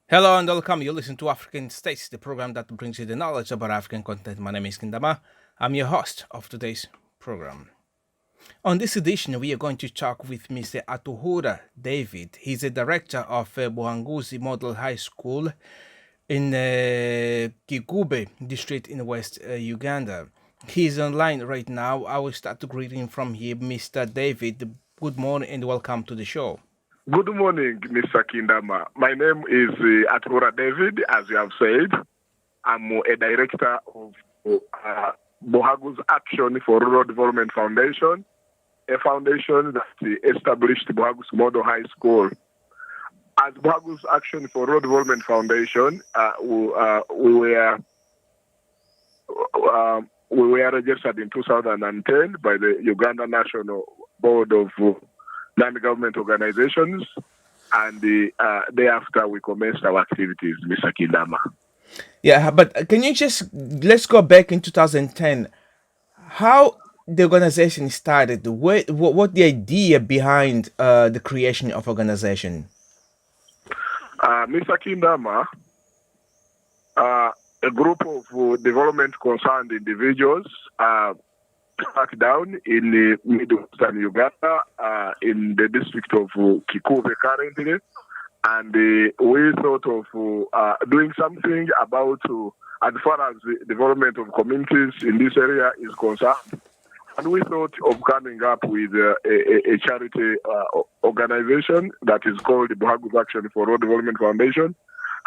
Hello and welcome. You listen to African States, the program that brings you the knowledge about African content. My name is Kindama. I'm your host of today's program. On this edition, we are going to talk with Mr. Atuhuura David. He's a director of Buhaguzi Model High School in Kikuube district in West Uganda. He's online right now. I will start to greeting from him, Mr. David. Good morning and welcome to the show. Good morning, Mr. Kindama. My name is Atuhuura David, as you have said. I'm a director of Buhaguzi Action for Rural Development Foundation, a foundation that established Buhaguzi Model High School. As Buhaguzi Action for Rural Development Foundation, we were registered in 2010 by the Uganda National Board of Non-Government Organizations, and thereafter we commenced our activities, Mr. Kindama. Yeah, but can you just let's go back in 2010? How the organization started? What the idea behind the creation of organization? Mr. Kindama, a group of development concerned individuals sat down in the Midwestern Uganda, in the district of Kikuube currently, and we thought of doing something about as far as the development of communities in this area is concerned. And we thought of coming up with a charity organization that is called the Buhaguzi Action for Rural Development Foundation.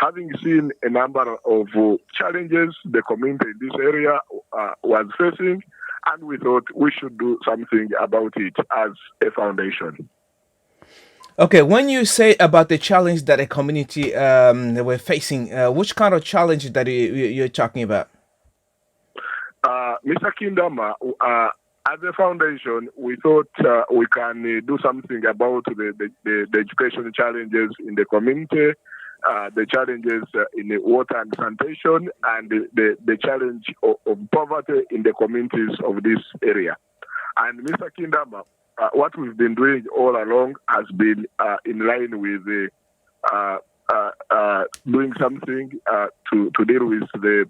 Having seen a number of challenges the community in this area was facing, and we thought we should do something about it as a foundation. Okay, when you say about the challenge that a community were facing, which kind of challenge that you're talking about? Mr. Kindama, as a foundation, we thought we can do something about the education challenges in the community, the challenges in the water and sanitation, and the challenge of poverty in the communities of this area. And Mr. Kindama, what we've been doing all along has been in line with doing something to deal with the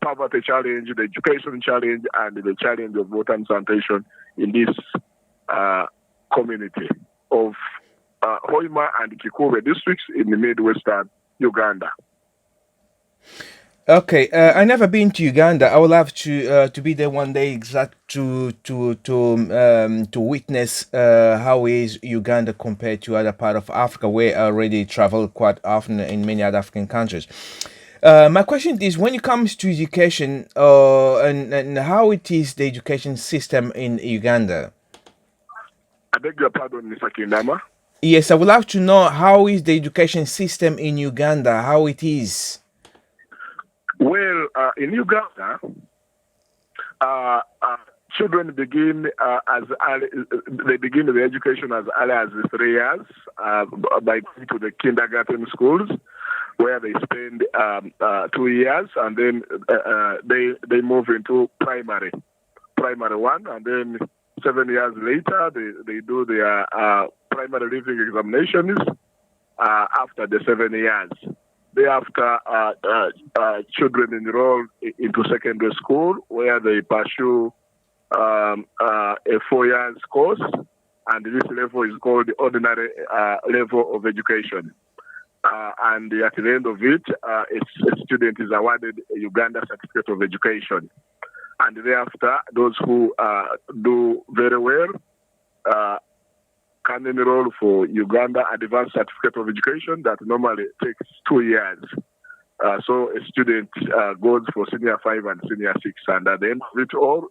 poverty challenge, the education challenge, and the challenge of water and sanitation in this community of Hoima and Kikuube districts in the Midwestern Uganda. Okay, I never been to Uganda. I would love to be there one day, exact to witness how is Uganda compared to other part of Africa, where I already travel quite often in many other African countries. My question is, when it comes to education, and how it is the education system in Uganda. I beg your pardon, Mr. Kindama. Yes, I would love to know how is the education system in Uganda, how it is. Well, in Uganda, children begin they begin the education as early as 3 years by going to the kindergarten schools, where they spend 2 years, and then they move into primary one, and then 7 years later they do their primary leaving examinations after the 7 years. Thereafter, children enroll into secondary school, where they pursue a 4 years course, and this level is called the ordinary level of education. And at the end of it, a student is awarded a Uganda Certificate of Education. And thereafter, those who do very well can enroll for Uganda Advanced Certificate of Education that normally takes 2 years. So a student goes for senior 5 and senior 6, and at the end of it all,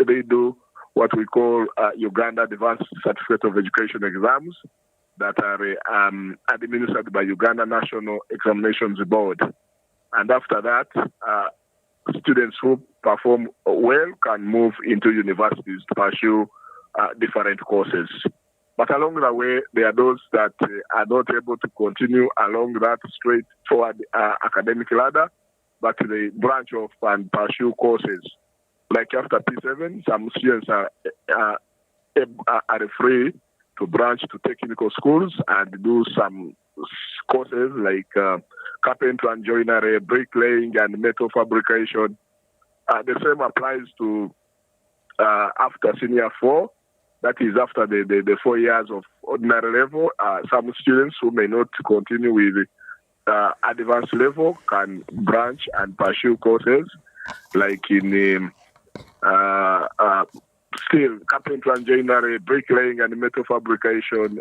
they do what we call Uganda Advanced Certificate of Education exams that are administered by Uganda National Examinations Board. And after that, students who perform well can move into universities to pursue different courses. But along the way, there are those that are not able to continue along that straightforward academic ladder, but they branch off and pursue courses. Like after P7, some students are free to branch to technical schools and do some courses like carpentry and joinery, bricklaying, and metal fabrication. The same applies to after senior 4. That is after the 4 years of ordinary level. Some students who may not continue with advanced level can branch and pursue courses like in steel, carpentry and joinery, bricklaying and metal fabrication,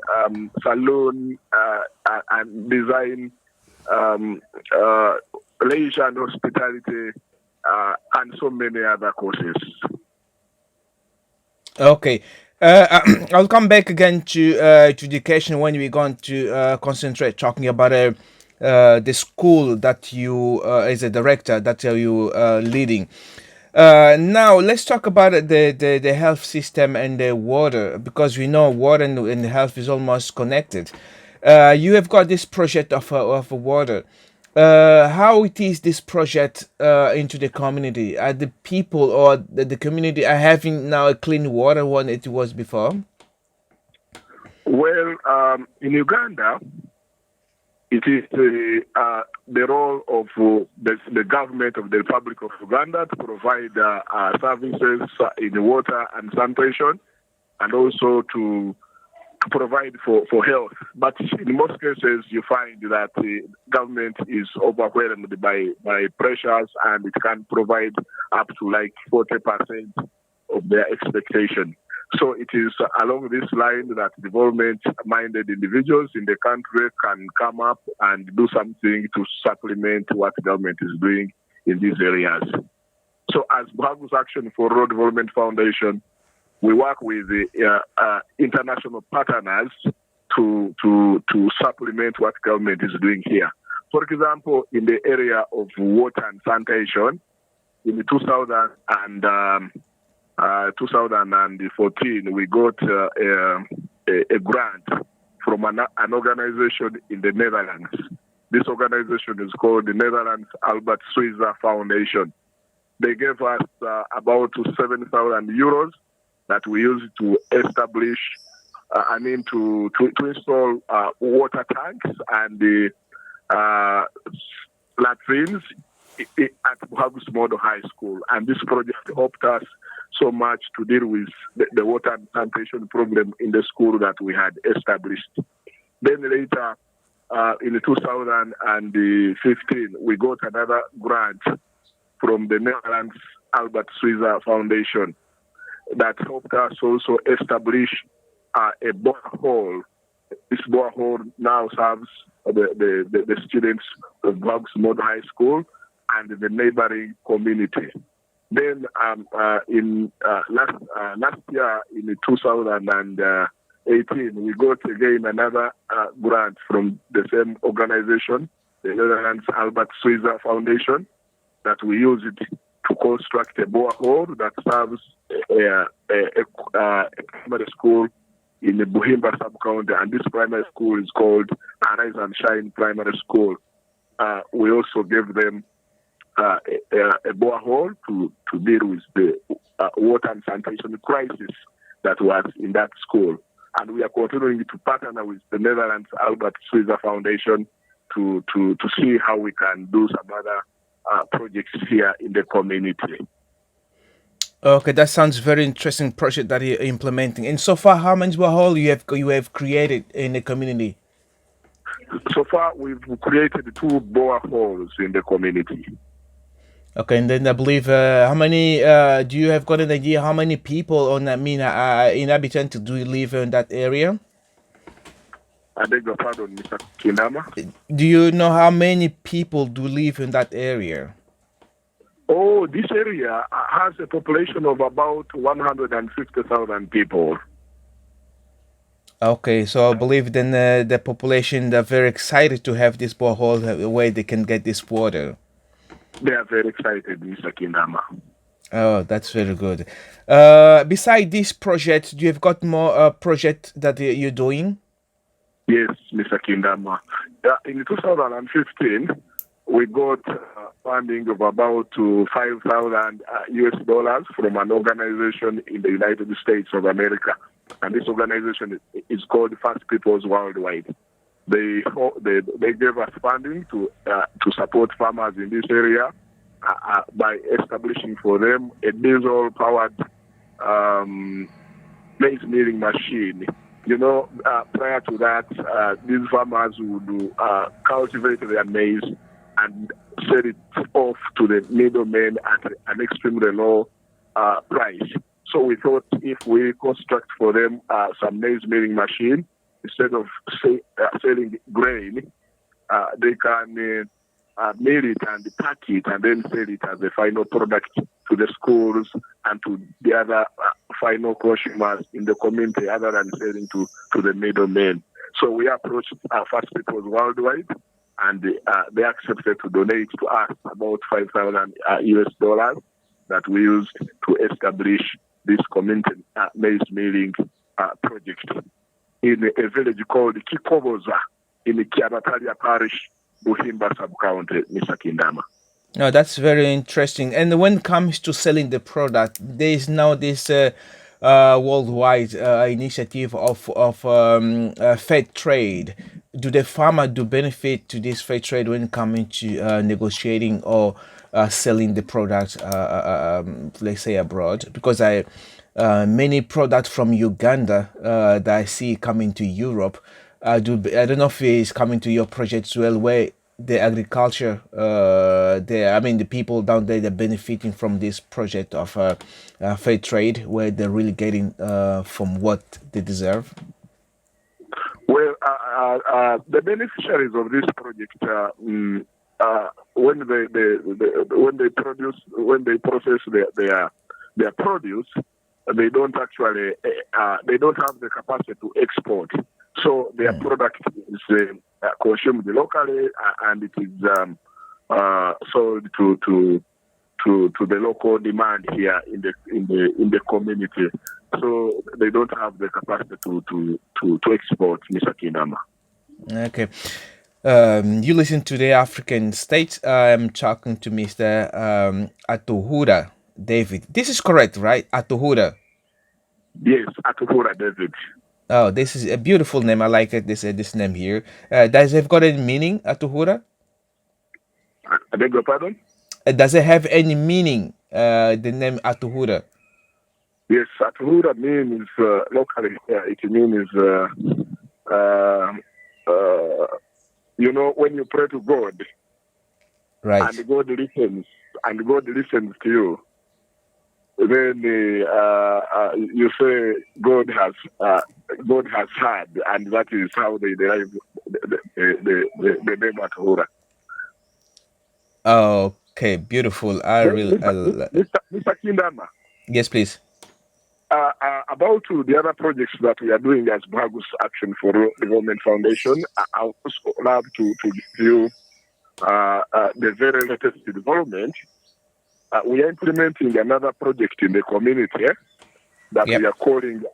saloon and design, leisure and hospitality, and so many other courses. Okay. I'll come back again to education when we're going to concentrate talking about the school that you, as a director, that you leading. Now let's talk about the health system and the water, because we know water and health is almost connected. You have got this project of water. How it is this project into the community? Are the people or the community are having now a clean water than it was before? Well, in Uganda, it is the role of the government of the Republic of Uganda to provide services in water and sanitation, and also to provide for health. But in most cases, you find that the government is overwhelmed by pressures, and it can provide up to like 40% of their expectation. So it is along this line that development-minded individuals in the country can come up and do something to supplement what the government is doing in these areas. So as Buhaguzi Action for Rural Development Foundation, we work with the international partners to supplement what government is doing here. For example, in the area of water and sanitation, in 2014, we got a grant from an organization in the Netherlands. This organization is called the Netherlands Albert Schweitzer Foundation. They gave us about 7,000 euros that we use to establish, to install water tanks and the latrines at Buhaguzi Model High School. And this project helped us so much to deal with the water and sanitation problem in the school that we had established. Then later, in 2015, we got another grant from the Netherlands Albert Schweitzer Foundation that helped us also establish a borehole. This borehole now serves the students of Buhaguzi Model High School and the neighboring community. Then in last year, in 2018, we got again another grant from the same organization, the Netherlands Albert Schweitzer Foundation, that we use it to construct a borehole that serves a primary school in the Buhimba sub-county, and this primary school is called Arise and Shine Primary School. We also gave them a borehole to deal with the water and sanitation crisis that was in that school. And we are continuing to partner with the Netherlands Albert Schweitzer Foundation to see how we can do some other projects here in the community. Okay, that sounds very interesting project that you're implementing. And so far, how many borehole you have created in the community? So far, we've created 2 boreholes in the community. Okay, and then I believe how many? Do you have got an idea how many people inhabitants do live in that area? I beg your pardon, Mr. Kindama. Do you know how many people do live in that area? Oh, this area has a population of about 150,000 people. Okay, so I believe then the population are very excited to have this borehole where they can get this water. They are very excited, Mr. Kindama. Oh, that's very good. Beside this project, do you have got more projects that you're doing? Yes, Mr. Kindama. In 2015, we got funding of about $5,000 US from an organization in the United States of America. and this organization is called First Peoples Worldwide. They gave us funding to support farmers in this area by establishing for them a diesel-powered maize milling machine. Prior to that, these farmers would cultivate their maize and sell it off to the middlemen at an extremely low price. So we thought if we construct for them some maize milling machine, instead of selling grain, they can mill it and pack it and then sell it as a final product to the schools and to the other final consumers in the community other than selling to the middlemen. So we approached First Peoples Worldwide, and they accepted to donate to us about $5,000 US that we used to establish this community maize milling project in a village called Kikuube in the Kiabatalia Parish, Buhimba sub-county, Mr. Kindama. No, that's very interesting. And when it comes to selling the product, there is now this worldwide initiative of fair trade. Do the farmer benefit to this fair trade when coming to negotiating or selling the product, let's say abroad? Because many products from Uganda that I see coming to Europe. I don't know if it's coming to your project as well, where the agriculture the people down there, they're benefiting from this project of fair trade, where they're really getting from what they deserve. Well, the beneficiaries of this project, when they process their produce, they don't actually they don't have the capacity to export. So their product is consumed locally, and it is sold to the local demand here in the community. So they don't have the capacity to export, Mr. Kindama. Okay. You listen to the African States. I'm talking to Mr. Atuhuura David. This is correct, right? Atuhuura. Yes, Atuhuura David. Oh, this is a beautiful name. I like it. This name here. Does it have got any meaning, Atuhuura? I beg your pardon? Does it have any meaning, the name Atuhuura? Yes, Atuhuura means locally. It means when you pray to God, right? And God listens to you. Then you say God has heard, and that is how they derive the name Atuhuura. Okay, beautiful. Mr. Kindama. Yes, please. About the other projects that we are doing as Buhaguzi Action for Development Foundation, I would also love to give you the very latest development. We are implementing another project in the community that we are calling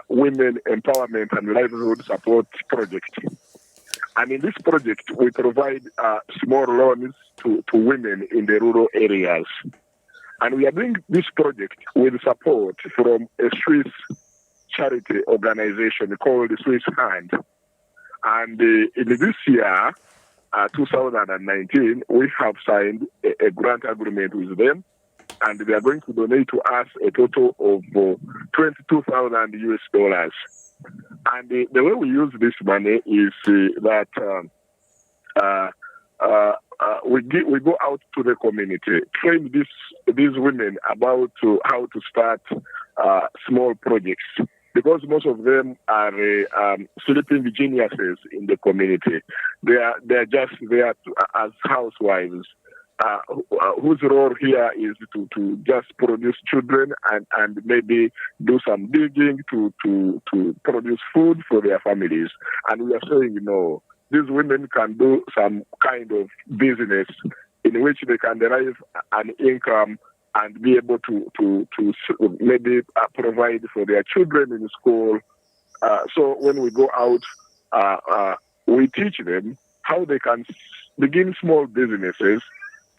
Women Empowerment and Livelihood Support Project. And in this project, we provide small loans to women in the rural areas. And we are doing this project with support from a Swiss charity organization called Swiss Hand. And in this year, 2019, we have signed a grant agreement with them, and they are going to donate to us a total of $22,000 US. And the way we use this money is that we go out to the community, train these women about how to start small projects, because most of them are sleeping geniuses in the community. They are just there as housewives, whose role here is to just produce children and maybe do some digging to produce food for their families. And we are saying, these women can do some kind of business in which they can derive an income and be able to maybe provide for their children in school. So when we go out, we teach them how they can begin small businesses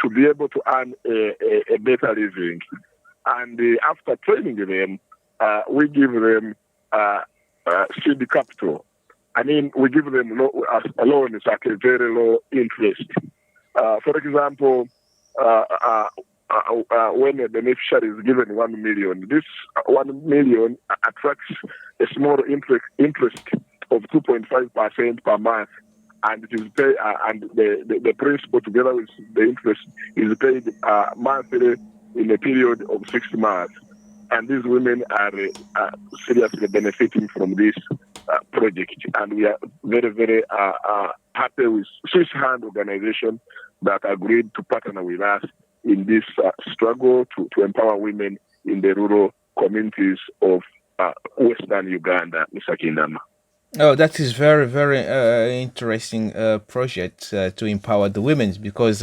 to be able to earn a better living. And after training them, we give them seed capital. I mean, we give them loans at a very low interest. For example, when a beneficiary is given 1 million, this 1 million attracts a small interest of 2.5% per month, and it is paid, and the principal together with the interest is paid monthly in a period of 6 months. And these women are seriously benefiting from this project, and we are very, very happy with Swiss Hand organization that agreed to partner with us in this struggle to empower women in the rural communities of Western Uganda, Mr. Kindama. Oh, that is very, very interesting project to empower the women, because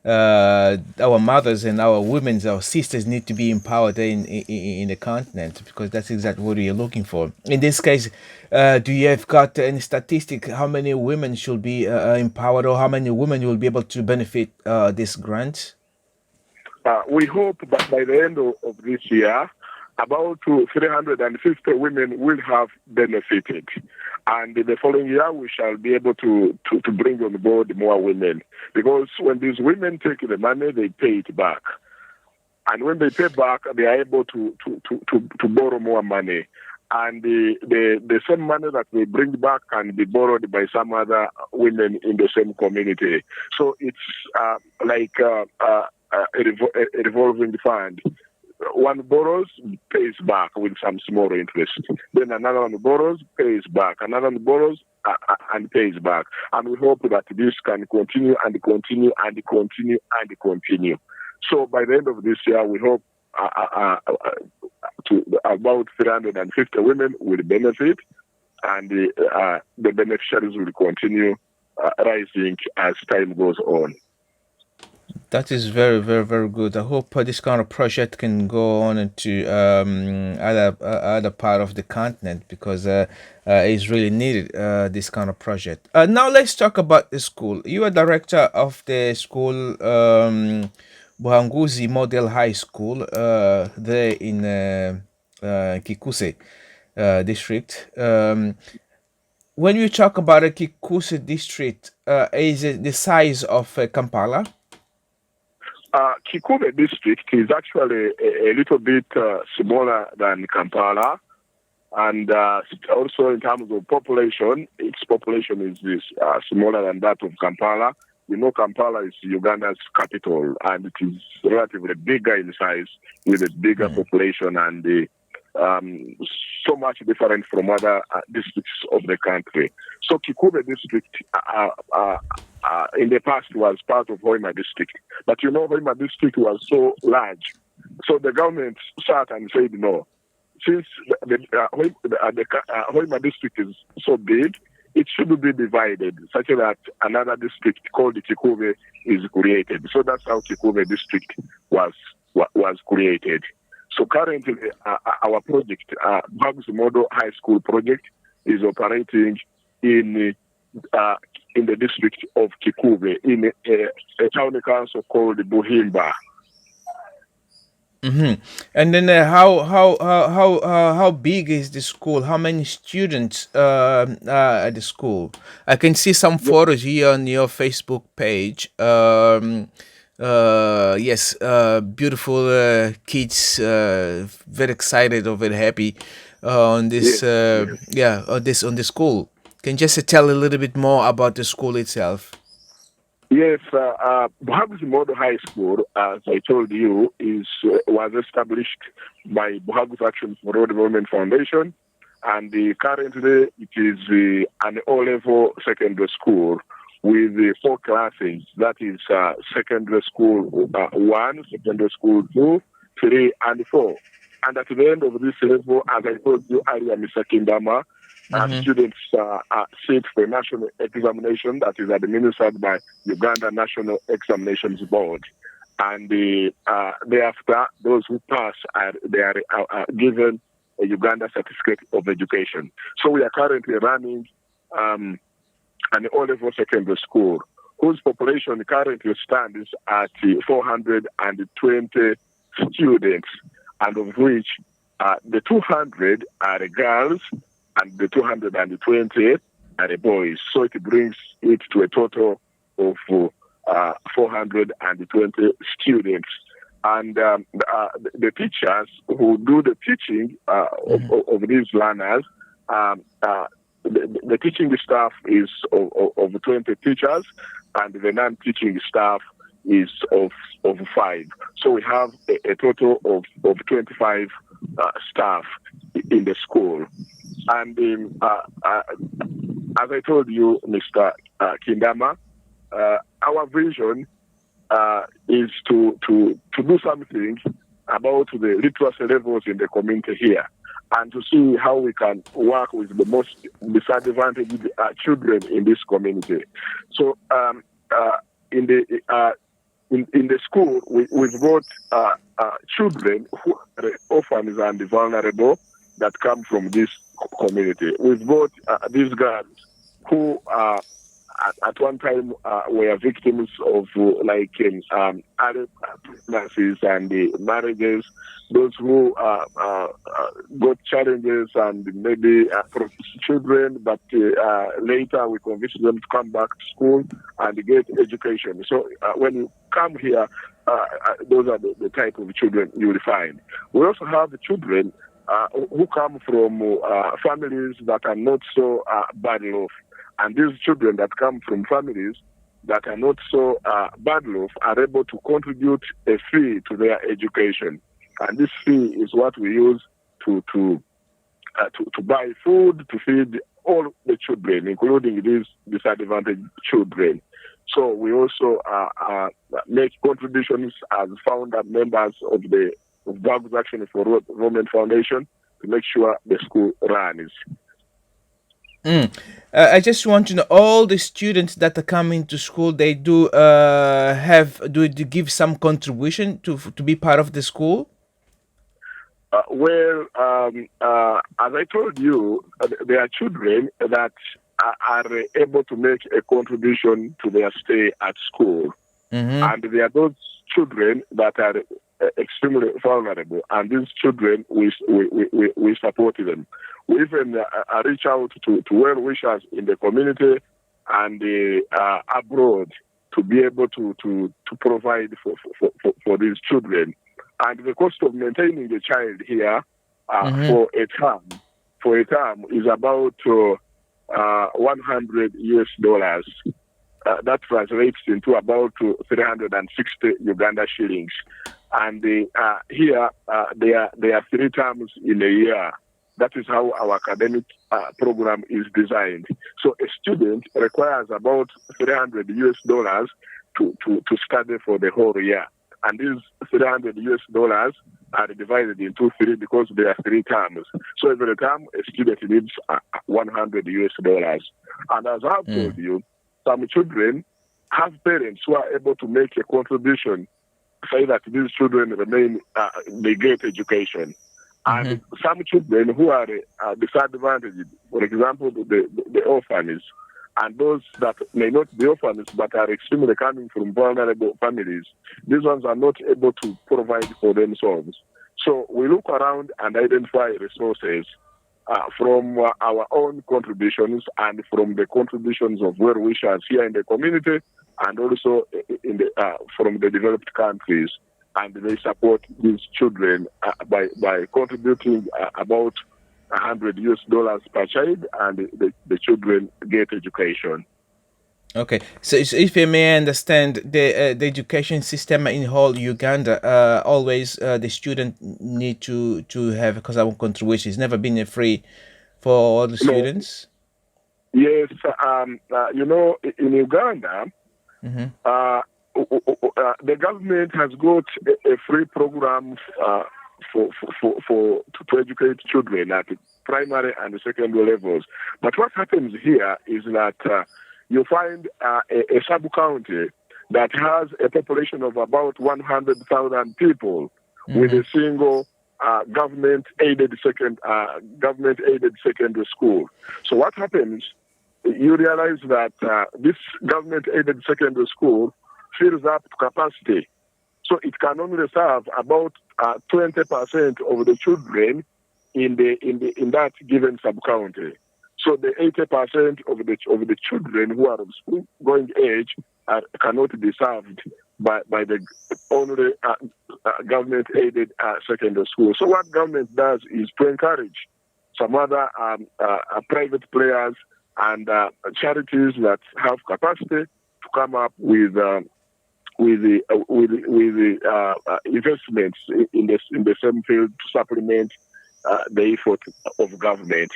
our mothers and our women, our sisters, need to be empowered in the continent, because that's exactly what we are looking for. In this case, do you have got any statistic how many women should be empowered, or how many women will be able to benefit this grant? We hope that by the end of this year, about 350 women will have benefited. And in the following year, we shall be able to bring on board more women. Because when these women take the money, they pay it back. And when they pay back, they are able to borrow more money. And the same money that they bring back can be borrowed by some other women in the same community. So it's like a revolving fund. One borrows, pays back with some small interest. Then another one borrows, pays back. Another one borrows and pays back. And we hope that this can continue and continue and continue and continue. So by the end of this year, we hope to about 350 women will benefit, and the beneficiaries will continue rising as time goes on. That is very, very, very good. I hope this kind of project can go on into other part of the continent, because it's really needed, this kind of project. Now let's talk about the school. You are director of the school, Buhaguzi Model High School, there in Kikuube district. When you talk about a Kikuube district, is it the size of Kampala? Kikuube district is actually a little bit smaller than Kampala, and also in terms of population, its population is smaller than that of Kampala. We know Kampala is Uganda's capital, and it is relatively bigger in size with a bigger population, and so much different from other districts of the country. So Kikuube district in the past was part of Hoima district, but you know Hoima district was so large, so the government sat and said no. Since the Hoima district is so big, it should be divided such that another district called Kikuube is created. So that's how Kikuube district was created. So currently, our project, Buhaguzi Model High School project, is operating in the district of Kikuube in a town council called Buhimba. Mm-hmm. And then how big is the school? How many students at the school? I can see some photos here on your Facebook page. Yes, beautiful kids, very excited or very happy on this. On the school. Can you just tell a little bit more about the school itself? Yes, Buhaguzi Model High School, as I told you, was established by Buhaguzi Action for Rural Development Foundation, and currently it is an O-level secondary school with 4 classes. That is secondary school 1, secondary school 2, 3, and 4. And at the end of this level, as I told you earlier, Mr. Kindama, students sit for a national examination that is administered by Uganda National Examinations Board. And thereafter, those who pass are given a Uganda certificate of education. So we are currently running an O-level secondary school whose population currently stands at 420 students, and of which The 200 are the girls, and the 220 are the boys. So it brings it to a total of 420 students. And the teachers who do the teaching of these learners, the teaching staff is of 20 teachers, and the non-teaching staff is of 5. So we have a total of 25 staff in the school. And as I told you, Mr. Kindama, our vision is to do something about the literacy levels in the community here, and to see how we can work with the most disadvantaged children in this community. So in the school, we've got children who are orphans and vulnerable that come from this community. We've got these girls who at one time were victims of other pregnancies and marriages, those who got challenges and maybe produced children, but later we convince them to come back to school and get education. So when you come here, those are the type of children you will find. We also have the children who come from families that are not so bad off. And these children that come from families that are not so bad off are able to contribute a fee to their education. And this fee is what we use to buy food to feed all the children, including these disadvantaged children. So we also make contributions as founder members of the Buhaguzi Action for Women Foundation to make sure the school runs. I just want to know, all the students that are coming to school, they do give some contribution to be part of the school? As I told you, there are children that are able to make a contribution to their stay at school. And there are those children that are extremely vulnerable, and these children, we support them. We even reach out to well-wishers in the community and abroad to be able to provide for these children. And the cost of maintaining a child here for a term is about $100 US. That translates into about 360 Uganda shillings. And here they are 3 terms in a year. That is how our academic program is designed. So a student requires about $300 US to study for the whole year. And these $300 US are divided into 3 because there are 3 terms. So every term, a student needs $100 US. And as I've told you, some children have parents who are able to make a contribution, say that these children remain, they get education. And some children who are disadvantaged, for example, the orphans, and those that may not be orphans but are extremely coming from vulnerable families, these ones are not able to provide for themselves. So we look around and identify resources from our own contributions and from the contributions of well-wishers here in the community, and also from the developed countries. And they support these children by contributing about $100 US per child, and the children get education. Okay, so if I may understand, the education system in whole Uganda, always the student need to have a considerable contribution. It's never been free for all the students. Yes, in Uganda, the government has got a free program to educate children at primary and secondary levels. But what happens here is that you find a sub-county that has a population of about 100,000 people with a single government-aided secondary school. So what happens? You realize that this government-aided secondary school fills up to capacity. So it can only serve about 20% of the children in that given sub-county. So the 80% of the children who are of school-going age cannot be served by the only government-aided secondary school. So what government does is to encourage some other private players and charities that have capacity to come up with the investments in the same field to supplement the effort of government.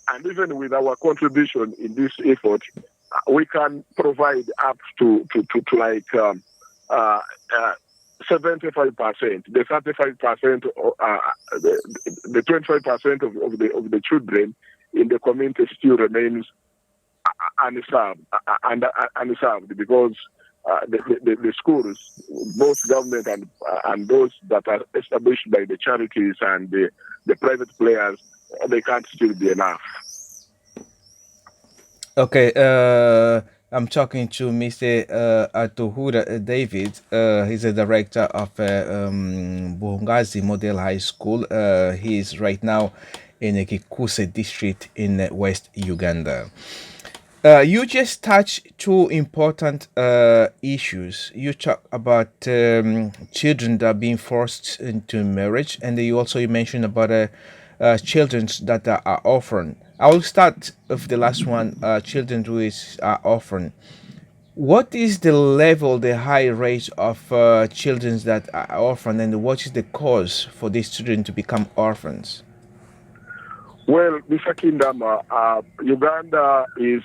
And even with our contribution in this effort, we can provide up to like 75%. The 35%, the 25% of the children in the community still remains unserved because the schools, both government and those that are established by the charities and the private players, they can't still be enough. Okay, I'm talking to Mr. Atuhuura David. He's the director of Buhaguzi Model High School. He is right now in the Kikuube district in West Uganda. You just touched two important issues. You talk about children that are being forced into marriage, and you mentioned about children that are orphan. I will start with the last one, children who are orphan. What is the level, the high rate of children that are orphan, and what is the cause for these children to become orphans? Well, Mr. Kindama, Uganda is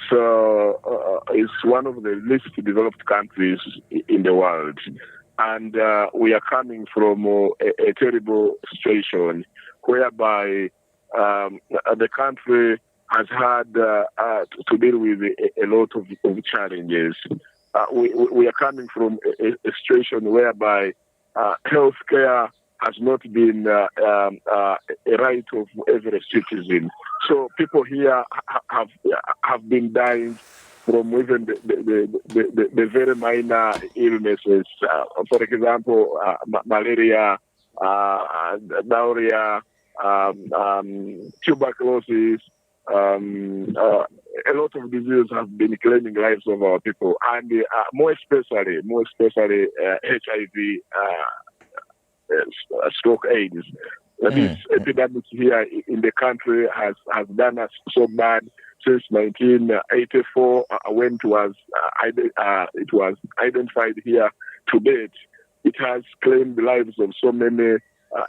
one of the least developed countries in the world, and we are coming from a terrible situation whereby the country has had to deal with a lot of challenges. We are coming from a situation whereby healthcare has not been a right of every citizen. So people here have been dying from even the very minor illnesses. For example, malaria, diarrhea, tuberculosis. A lot of diseases have been claiming lives of our people, and more especially HIV. Stroke AIDS. This epidemic here in the country has done us so bad since 1984 when it was identified here to date. It has claimed the lives of so many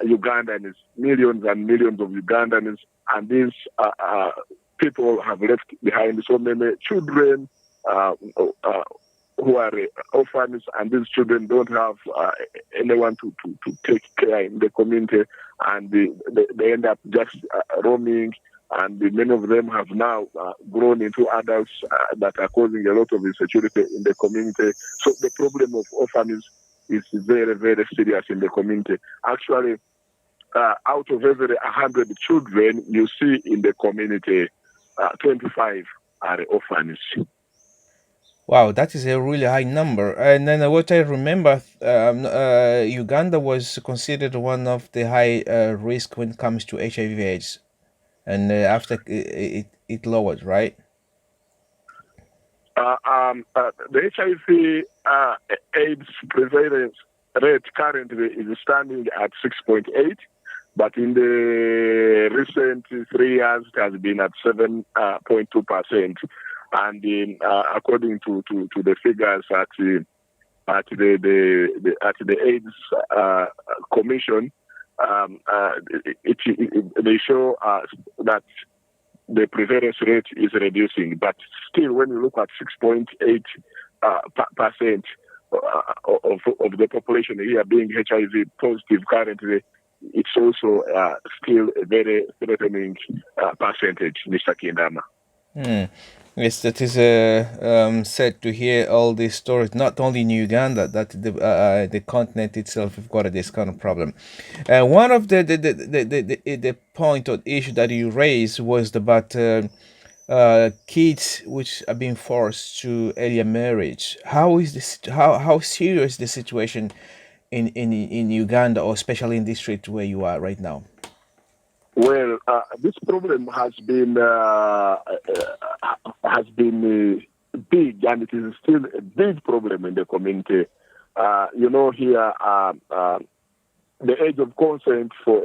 Ugandans, millions and millions of Ugandans, and these people have left behind so many children who are orphans, and these children don't have anyone to take care in the community, and they end up just roaming, and many of them have now grown into adults that are causing a lot of insecurity in the community. So the problem of orphans is very, very serious in the community. Actually, out of every 100 children you see in the community, 25 are orphans. Wow, that is a really high number. And then what I remember, Uganda was considered one of the high risk when it comes to HIV/AIDS, and after it lowered, right? The HIV/AIDS prevalence rate currently is standing at 6.8, but in the recent 3 years it has been at 7.2%. And according to the figures at the AIDS Commission, they show that the prevalence rate is reducing. But still, when you look at 6.8% of the population here being HIV positive currently, it's also still a very threatening percentage, Mr. Kindama. Yes, that is sad to hear all these stories. Not only in Uganda, that the continent itself have got this kind of problem. One of the point or issue that you raised was about kids which are being forced to earlier marriage. How is this? How serious the situation in Uganda, or especially in this street where you are right now? Well, this problem has been big, and it is still a big problem in the community. Here the age of consent for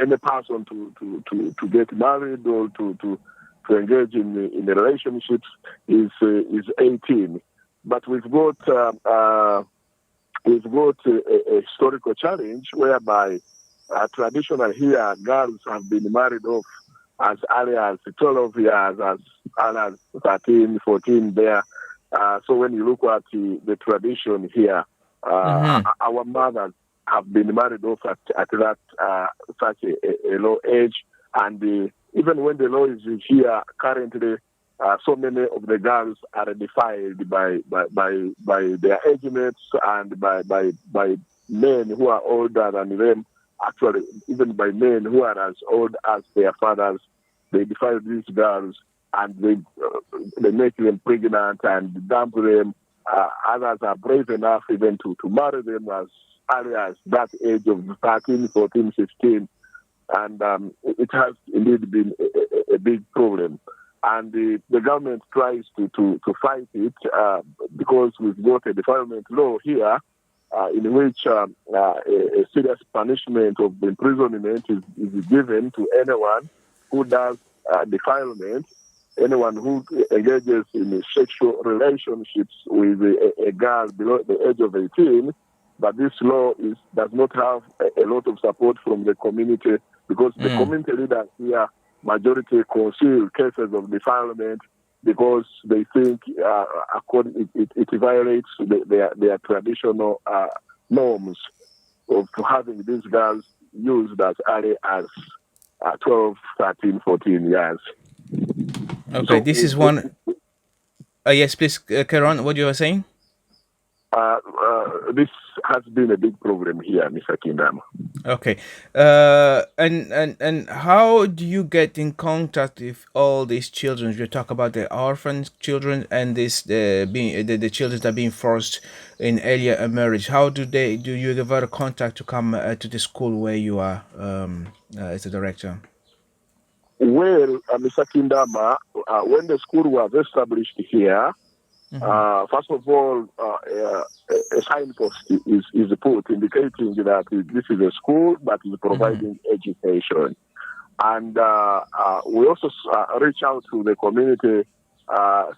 any person to get married or to engage in relationships is 18. But we've got a historical challenge whereby traditional here girls have been married off as early as 12 years, as early as 13, 14 there. So when you look at the tradition here, our mothers have been married off at that such a low age, and even when the law is here currently, so many of the girls are defiled by their age mates and by men who are older than them. Actually, even by men who are as old as their fathers, they defile these girls and they make them pregnant and dump them. Others are brave enough even to marry them as early as that age of 13, 14, 15. And it has indeed been a big problem. And the government tries to fight it because we've got a defilement law here in which a serious punishment of imprisonment is given to anyone who does defilement, anyone who engages in sexual relationships with a girl below the age of 18. But this law does not have a lot of support from the community because the community leaders here majority conceal cases of defilement because they think it violates their traditional norms of having these girls used as early as 12, 13, 14 years. Okay, So this is one. Yes, please, carry on. What you were saying? This has been a big problem here, Mr. Kindama. Okay, and how do you get in contact with all these children? You talk about the orphans children and this being the children that are being forced in earlier marriage. How do you give a contact to come to the school where you are as a director? Well, Mr. Kindama, when the school was established here, first of all, a signpost is put indicating that this is a school that is providing education. And we also reach out to the community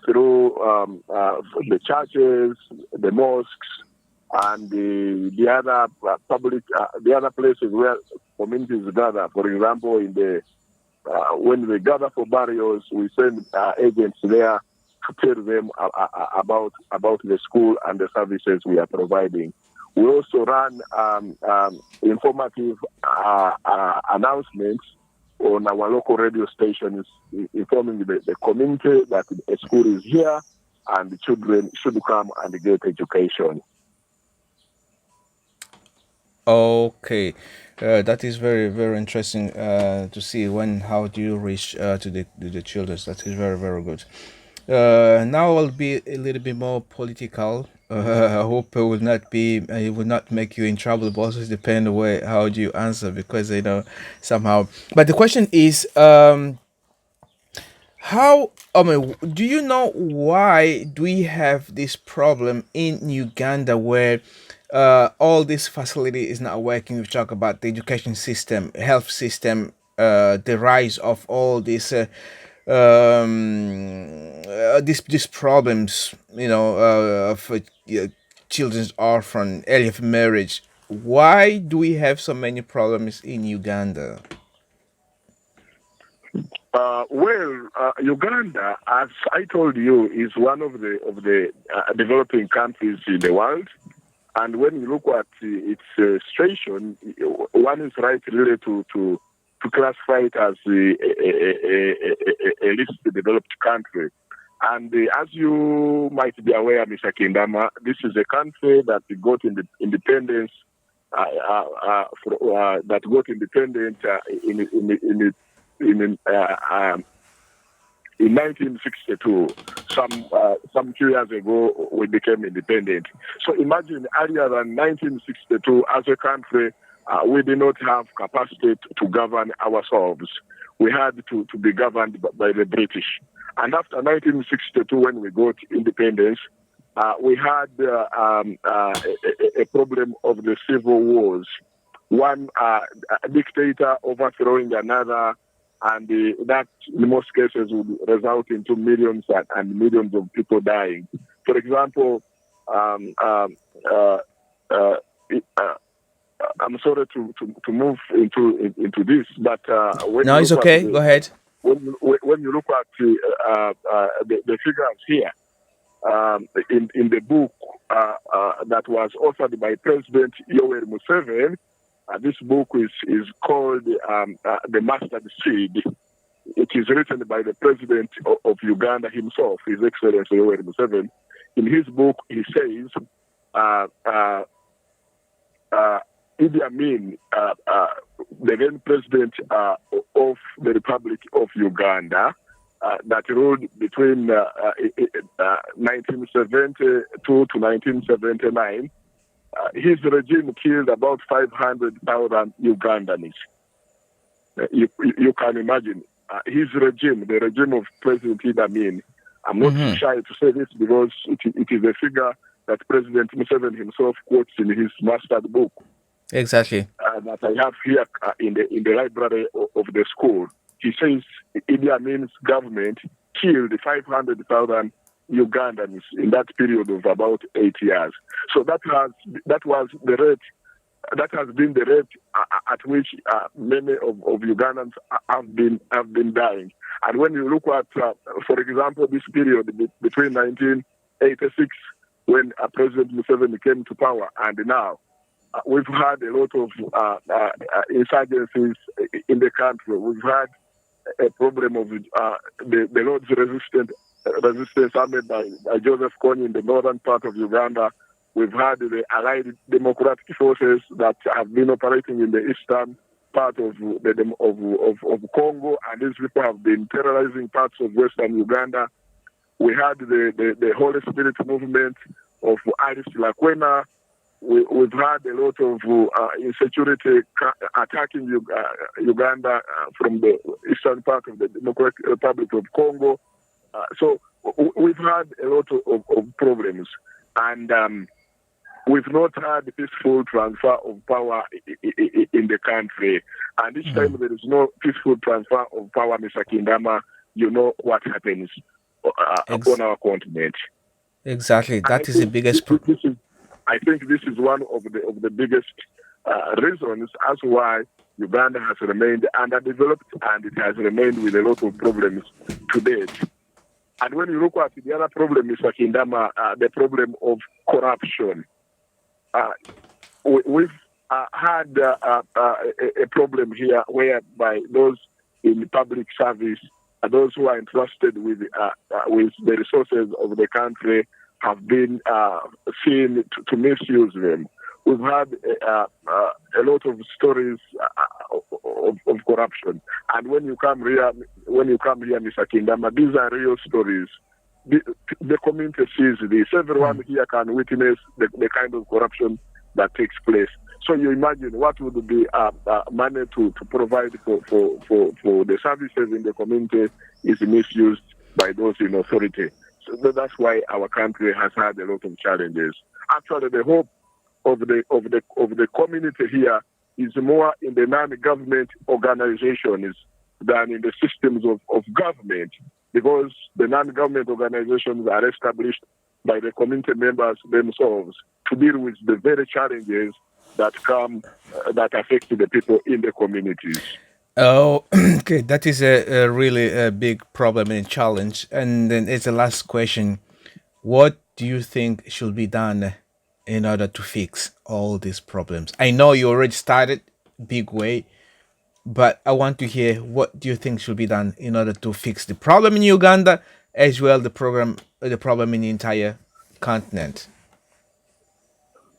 through the churches, the mosques, and the other the other places where communities gather. For example, when they gather for burials, we send agents there to tell them about the school and the services we are providing. We also run informative announcements on our local radio stations informing the community that a school is here and the children should come and get education. Okay, that is very very interesting to see how do you reach to the children. That is very very good. Now I'll be a little bit more political. I hope it will not make you in trouble, but also depend on how do you answer because somehow. But the question is, how I mean, do you know why do we have this problem in Uganda where all this facility is not working? We talk about the education system, health system, the rise of all these problems, of children's orphan, early of marriage. Why do we have so many problems in Uganda? Uganda, as I told you, is one of the developing countries in the world. And when you look at its situation, one is right really to classify it as a least developed country. And as you might be aware, Mr. Kindama, this is a country that got independence. in 1962, some few years ago, we became independent. So imagine earlier than 1962, as a country, we did not have capacity to govern ourselves. We had to be governed by the British. And after 1962, when we got independence, we had a problem of the civil wars. One dictator overthrowing another, and that in most cases would result into millions and millions of people dying. For example, I'm sorry to move into this, but when No, it's okay. Go ahead. When you look at the figures here in the book that was authored by President Yoweri Museveni, this book is called The Mustard Seed. It is written by the President of Uganda himself, His Excellency Yoweri Museveni. In his book, he says, Idi Amin, the then president of the Republic of Uganda, that ruled between 1972 to 1979, his regime killed about 500,000 Ugandans. You can imagine his regime, the regime of President Idi Amin. I'm not shy to say this because it is a figure that President Museveni himself quotes in his mastered book. Exactly. That I have here in the library of the school. He says Idi Amin's government killed 500,000 Ugandans in that period of about 8 years. So that was the rate. That has been the rate at which many of Ugandans have been dying. And when you look at, for example, this period between 1986, when President Museveni came to power, and now, we've had a lot of insurgencies in the country. We've had a problem of the Lord's resistance army by Joseph Kony in the northern part of Uganda. We've had the Allied Democratic Forces that have been operating in the eastern part of Congo, and these people have been terrorizing parts of western Uganda. We had the Holy Spirit movement of Alice Lakwena. We've had a lot of insecurity attacking Uganda from the eastern part of the Democratic Republic of Congo. So we've had a lot of problems, and we've not had peaceful transfer of power in the country. And each time there is no peaceful transfer of power, Mr. Kindama, you know what happens on our continent. Exactly. That is the biggest problem. I think this is one of the biggest reasons as why Uganda has remained underdeveloped, and it has remained with a lot of problems to date. And when you look at the other problem, Mr. Kindama, the problem of corruption, we've had a problem here whereby those in public service, those who are entrusted with the resources of the country, have been seen to misuse them. We've had a lot of stories of corruption, and when you come here, Mr. Kindama, these are real stories. The community sees this. Everyone here can witness the kind of corruption that takes place. So you imagine what would be money to provide for the services in the community is misused by those in authority. So that's why our country has had a lot of challenges. Actually, the hope of the community here is more in the non-government organizations than in the systems of government, because the non-government organizations are established by the community members themselves to deal with the very challenges that affect the people in the communities. Oh, okay. That is a really big problem and challenge. And then it's the last question. What do you think should be done in order to fix all these problems? I know you already started big way, but I want to hear what do you think should be done in order to fix the problem in Uganda as well the problem in the entire continent.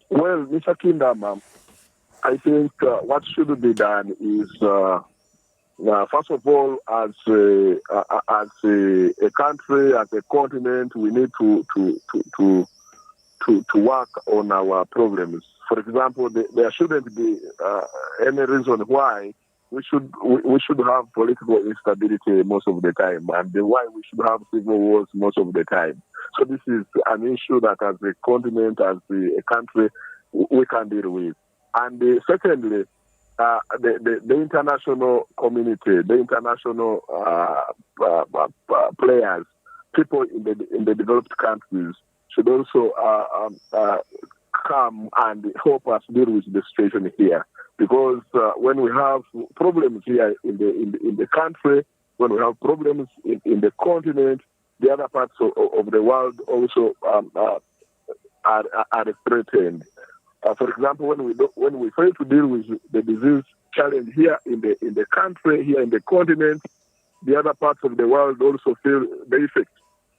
Well, Mr. Kindama, I think what should be done is First of all, as a country, as a continent, we need to work on our problems. For example, there shouldn't be any reason why we should have political instability most of the time, and why we should have civil wars most of the time. So this is an issue that, as a continent, as a country, we can deal with. And secondly, the international community, the international players, people in the developed countries should also come and help us deal with the situation here. Because when we have problems here in the country, when we have problems in the continent, the other parts of the world also are threatened. For example, when we fail to deal with the disease challenge here in the country, here in the continent, the other parts of the world also feel the effect.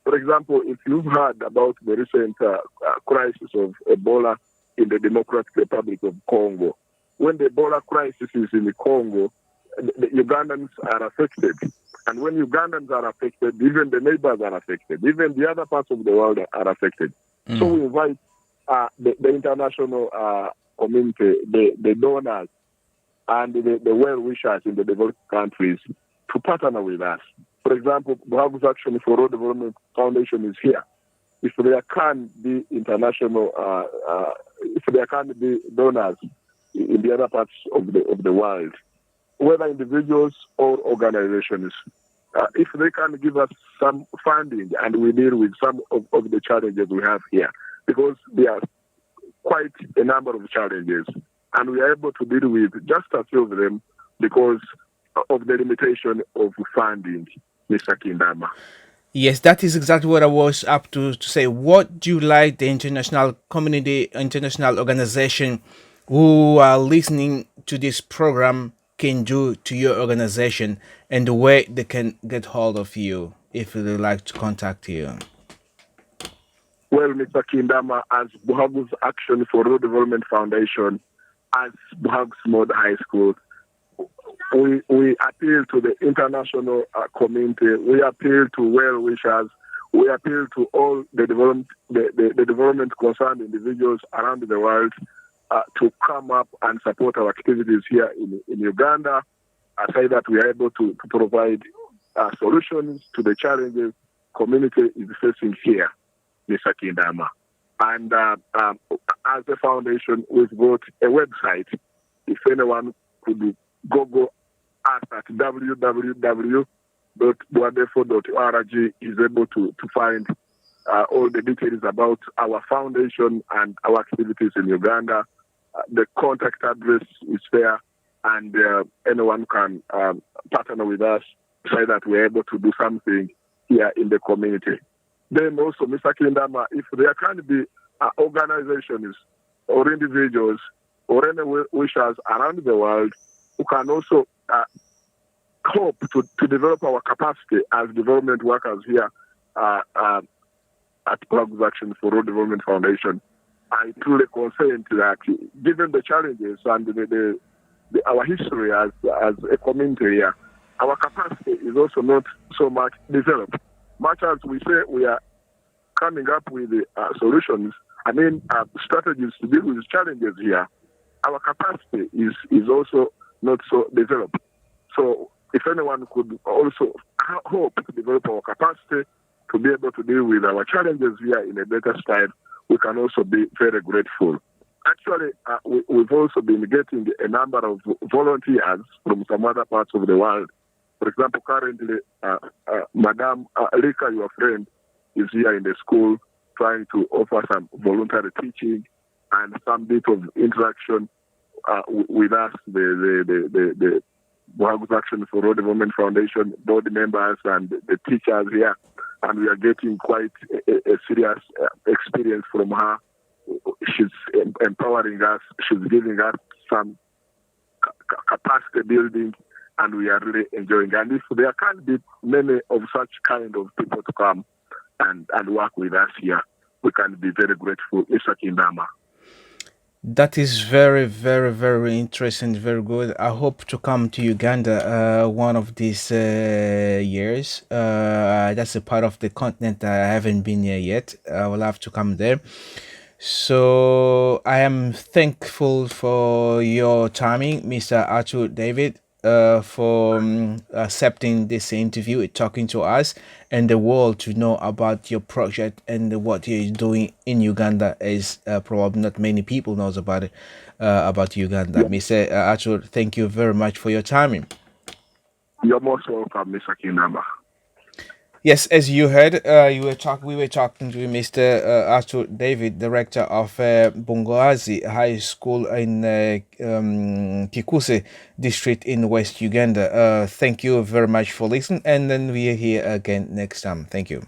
For example, if you've heard about the recent crisis of Ebola in the Democratic Republic of Congo, when the Ebola crisis is in the Congo, the Ugandans are affected. And when Ugandans are affected, even the neighbors are affected. Even the other parts of the world are affected. So we invite the international community, the donors, and the well-wishers in the developed countries to partner with us. For example, Buhaguzi Action for Rural Development Foundation is here. If there can be international, if there can be donors in the other parts of the world, whether individuals or organizations, if they can give us some funding and we deal with some of the challenges we have here, because there are quite a number of challenges, and we are able to deal with just a few of them because of the limitation of funding, Mr. Kindama. Yes, that is exactly what I was up to say. What do you like the international community, international organization who are listening to this program can do to your organization, and the way they can get hold of you if they like to contact you? Well, Mr. Kindama, as Buhaguzi Action for Rural Development Foundation, as Buhaguzi Mode High School, we appeal to the international community. We appeal to well-wishers. We appeal to all the development concerned individuals around the world to come up and support our activities here in Uganda. Aside that, we are able to provide solutions to the challenges community is facing here, Mr. Kindama. And as a foundation, we've got a website. If anyone could Google us at www.buadefo.org, is able to find all the details about our foundation and our activities in Uganda. The contact address is there, and anyone can partner with us so that we're able to do something here in the community. Then also, Mr. Kindama, if there can be organizations or individuals or any wishers around the world who can also hope to develop our capacity as development workers here at Buhaguzi Action for Rural Development Foundation, I truly consent that given the challenges and our history as a community here, our capacity is also not so much developed. Much as we say we are coming up with solutions, strategies to deal with challenges here, our capacity is also not so developed. So if anyone could also hope to develop our capacity to be able to deal with our challenges here in a better style, we can also be very grateful. Actually, we've also been getting a number of volunteers from some other parts of the world. For example, currently, Madam Lika, your friend, is here in the school trying to offer some voluntary teaching and some bit of interaction with us, the Buhaguzi Action for Rural Development Foundation board members and the teachers here. And we are getting quite a serious experience from her. She's empowering us. She's giving us some capacity building, and we are really enjoying. And if there can be many of such kind of people to come and work with us here, we can be very grateful, Mr. Kindama. That is very, very, very interesting. Very good. I hope to come to Uganda one of these years. That's a part of the continent that I haven't been here yet. I will have to come there. So I am thankful for your timing, Mr. Atuhuura David, for accepting this interview, talking to us and the world to know about your project and what you're doing in Uganda. Is probably not many people knows about Uganda. Mr. Atuhuura, thank you very much for your timing. You're most welcome, Mr. Kindamba. Yes, as you heard, we were talking to Mr. Atuhuura David, director of Bunhaguzi High School in Kikuube district in West Uganda. Thank you very much for listening, and then we are here again next time. Thank you.